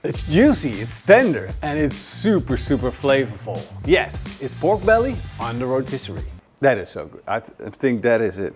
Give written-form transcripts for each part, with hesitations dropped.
It's juicy, it's tender, and it's super flavorful. Yes, it's pork belly on the rotisserie. That is so good. I think that is it.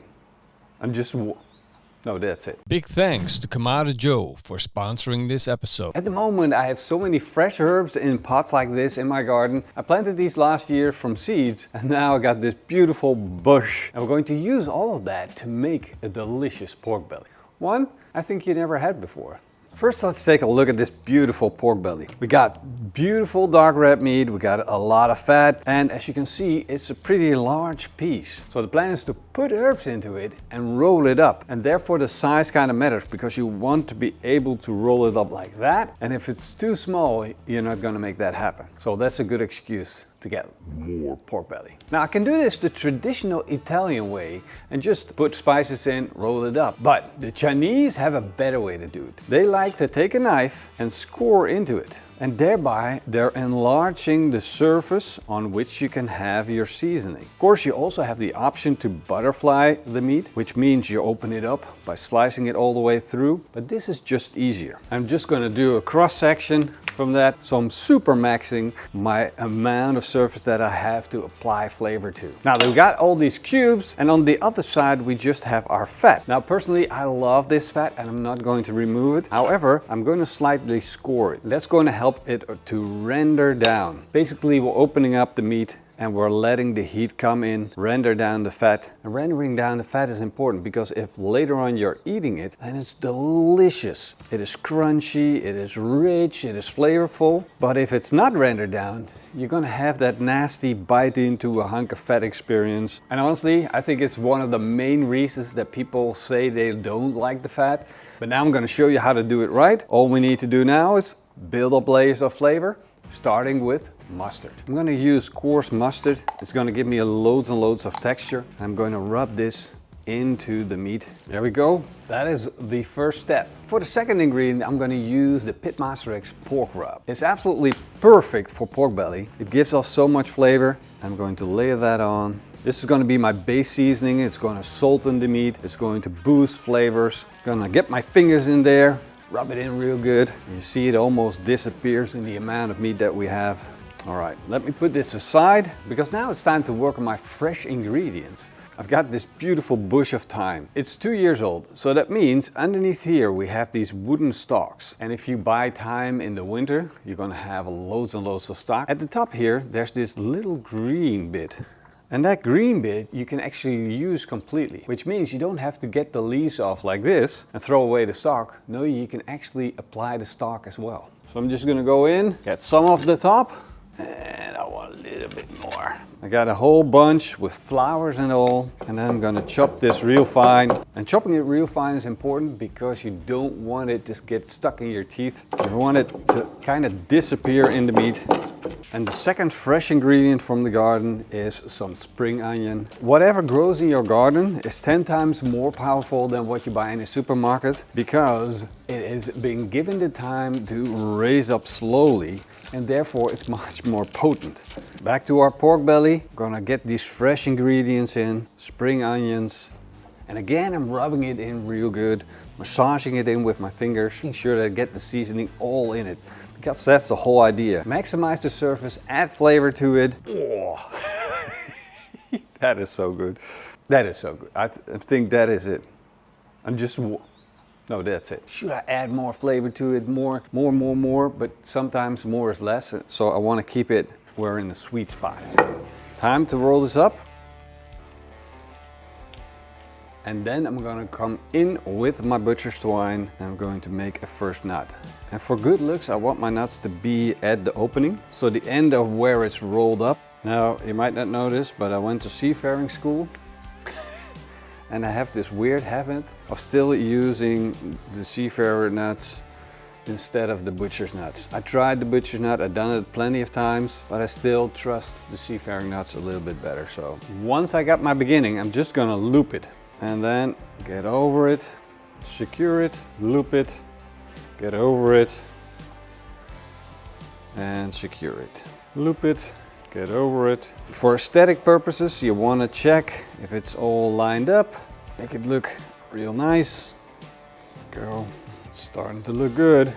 No, that's it. Big thanks to Kamado Joe for sponsoring this episode. At the moment I have so many fresh herbs in pots like this in my garden. I planted these last year from seeds and now I got this beautiful bush. And we're going to use all of that to make a delicious pork belly. One I think you never had before. First, let's take a look at this beautiful pork belly. We got beautiful dark red meat, we got a lot of fat, and as you can see, it's a pretty large piece. So the plan is to put herbs into it and roll it up. And therefore the size kind of matters because you want to be able to roll it up like that. And if it's too small, you're not gonna make that happen. So that's a good excuse to get more pork belly. Now I can do this the traditional Italian way and just put spices in, roll it up. But the Chinese have a better way to do it. They like to take a knife and score into it. And thereby they're enlarging the surface on which you can have your seasoning. Of course, you also have the option to butterfly the meat, which means you open it up by slicing it all the way through. But this is just easier. I'm just gonna do a cross section from that. So I'm super maxing my amount of surface that I have to apply flavor to. Now we've got all these cubes and on the other side we just have our fat. Now personally I love this fat and I'm not going to remove it. However, I'm going to slightly score it. That's going to help it to render down. Basically we're opening up the meat and we're letting the heat come in, render down the fat. And rendering down the fat is important because if later on you're eating it, then it's delicious. It is crunchy, it is rich, it is flavorful. But if it's not rendered down, you're gonna have that nasty bite into a hunk of fat experience. And honestly, I think it's one of the main reasons that people say they don't like the fat. But now I'm gonna show you how to do it right. All we need to do now is build up layers of flavor, starting with mustard. I'm going to use coarse mustard. It's going to give me loads and loads of texture. I'm going to rub this into the meat. There we go. That is the first step. For the second ingredient, I'm going to use the PITMASTERX pork rub. It's absolutely perfect for pork belly. It gives off so much flavor. I'm going to layer that on. This is going to be my base seasoning. It's going to salten the meat. It's going to boost flavors. I'm going to get my fingers in there, rub it in real good. You see it almost disappears in the amount of meat that we have. All right, let me put this aside because now it's time to work on my fresh ingredients. I've got this beautiful bush of thyme. It's 2 years old, so that means underneath here we have these wooden stalks. And if you buy thyme in the winter, you're gonna have loads and loads of stock. At the top here, there's this little green bit. And that green bit you can actually use completely, which means you don't have to get the leaves off like this and throw away the stalk. No, you can actually apply the stalk as well. So I'm just gonna go in, get some off the top, and I want a little bit more. I got a whole bunch with flowers and all, and then I'm gonna chop this real fine. And chopping it real fine is important because you don't want it to get stuck in your teeth. You want it to kind of disappear in the meat. And the second fresh ingredient from the garden is some spring onion. Whatever grows in your garden is 10 times more powerful than what you buy in a supermarket because it is being given the time to raise up slowly and therefore it's much more potent. Back to our pork belly, gonna get these fresh ingredients in, spring onions. And again, I'm rubbing it in real good, massaging it in with my fingers, making sure that I get the seasoning all in it. Because that's the whole idea. Maximize the surface, add flavor to it. Oh. That is so good. That is so good. I think that is it. No, that's it. Should I add more flavor to it? More, but sometimes more is less. So I want to keep it where in the sweet spot. Time to roll this up. And then I'm gonna come in with my butcher's twine and I'm going to make a first nut. And for good looks, I want my nuts to be at the opening, so the end of where it's rolled up. Now, you might not know this, but I went to seafaring school and I have this weird habit of still using the seafarer nuts instead of the butcher's nuts. I tried the butcher's nut, I've done it plenty of times, but I still trust the seafaring nuts a little bit better. So once I got my beginning, I'm just gonna loop it. And then get over it, secure it, loop it, get over it, and secure it. Loop it, get over it. For aesthetic purposes, you want to check if it's all lined up. Make it look real nice. Go, it's starting to look good.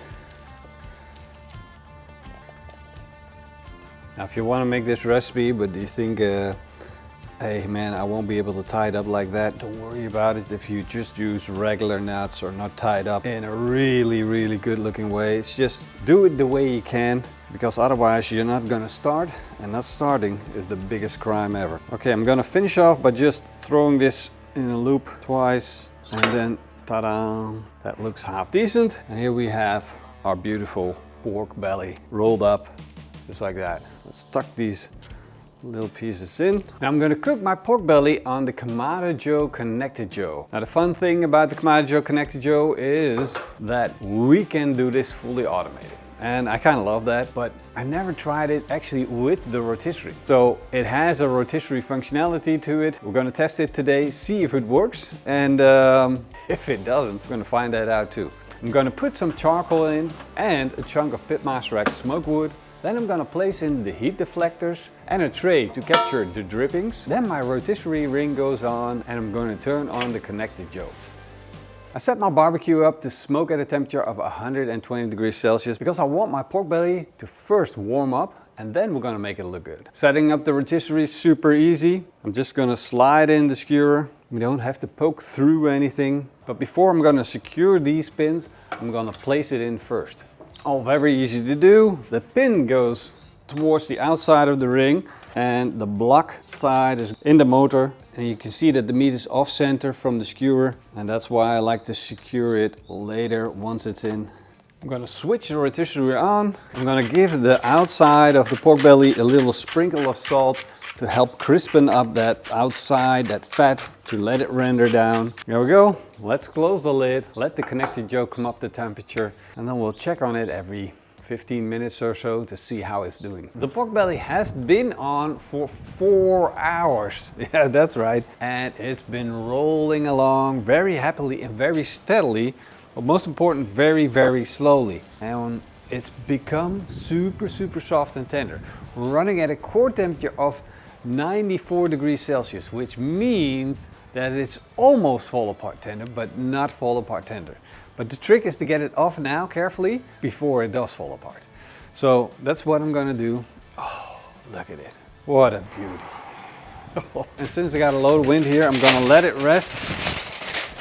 Now if you want to make this recipe, but you think, hey man, I won't be able to tie it up like that, don't worry about it. If you just use regular nuts or not tied up in a really good looking way, it's just do it the way you can, because otherwise you're not gonna start, and not starting is the biggest crime ever. Okay, I'm gonna finish off by just throwing this in a loop twice, and then ta-da, that looks half decent. And here we have our beautiful pork belly rolled up just like that. Let's tuck these little pieces in. Now I'm going to cook my pork belly on the Kamado Joe Connected Joe. Now the fun thing about the Kamado Joe Connected Joe is that we can do this fully automated. And I kind of love that, but I never tried it actually with the rotisserie. So it has a rotisserie functionality to it. We're going to test it today, see if it works, and if it doesn't, we're going to find that out too. I'm going to put some charcoal in and a chunk of PITMASTERX smoke wood. Then I'm going to place in the heat deflectors and a tray to capture the drippings. Then my rotisserie ring goes on, and I'm going to turn on the Connected Joe. I set my barbecue up to smoke at a temperature of 120 degrees Celsius because I want my pork belly to first warm up, and then we're going to make it look good. Setting up the rotisserie is super easy. I'm just going to slide in the skewer. We don't have to poke through anything. But before I'm going to secure these pins, I'm going to place it in first. All very easy to do. The pin goes towards the outside of the ring, and the block side is in the motor, and you can see that the meat is off center from the skewer, and that's why I like to secure it later once it's in. I'm going to switch the rotisserie on. I'm going to give the outside of the pork belly a little sprinkle of salt to help crispen up that outside, that fat, to let it render down. There we go. Let's close the lid, let the Connected Joe come up to temperature, and then we'll check on it every 15 minutes or so to see how it's doing. The pork belly has been on for 4 hours. Yeah, that's right. And it's been rolling along very happily and very steadily, but most important, very slowly. And it's become super soft and tender. We're running at a core temperature of 94 degrees Celsius, which means that it's almost fall apart tender, but not fall apart tender. But the trick is to get it off now carefully before it does fall apart. So that's what I'm gonna do. Oh, look at it. What a beauty. And since I got a load of wind here, I'm gonna let it rest.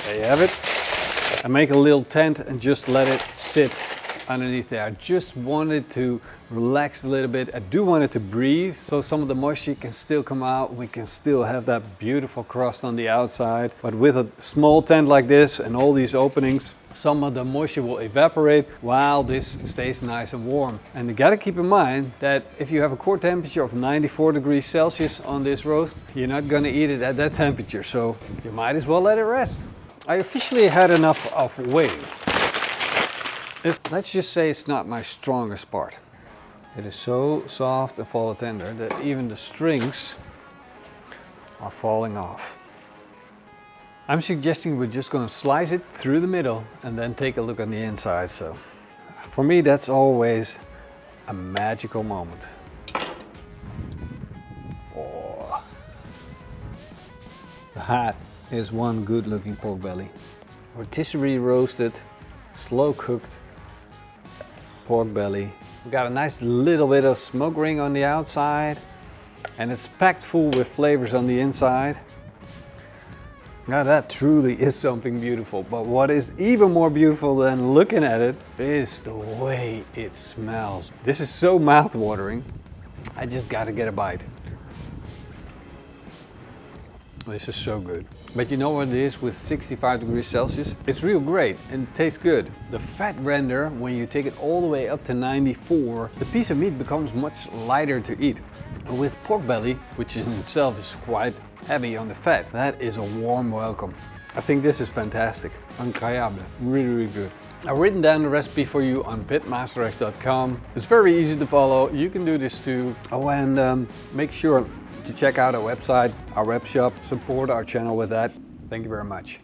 There you have it. I make a little tent and just let it sit underneath there. I just wanted to relax a little bit. I do want it to breathe, so some of the moisture can still come out. We can still have that beautiful crust on the outside. But with a small tent like this and all these openings, some of the moisture will evaporate while this stays nice and warm. And you gotta keep in mind that if you have a core temperature of 94 degrees Celsius on this roast, you're not gonna eat it at that temperature, so you might as well let it rest. I officially had enough of waiting. Let's just say it's not my strongest part. It is so soft and fall tender that even the strings are falling off. I'm suggesting we're just going to slice it through the middle and then take a look on the inside. So for me, that's always a magical moment. Oh. That is one good looking pork belly. Rotisserie roasted, slow cooked pork belly. We got a nice little bit of smoke ring on the outside, and it's packed full with flavors on the inside. Now that truly is something beautiful, but what is even more beautiful than looking at it is the way it smells. This is so mouth-watering. I just gotta get a bite. This is so good. But you know what it is with 65 degrees Celsius? It's real great and it tastes good. The fat render, when you take it all the way up to 94, the piece of meat becomes much lighter to eat. And with pork belly, which in itself is quite heavy on the fat, that is a warm welcome. I think this is fantastic. Incroyable. Really good. I've written down the recipe for you on PITMASTERX.com. It's very easy to follow. You can do this too. Oh, and make sure to check out our website, our web shop, support our channel with that. Thank you very much.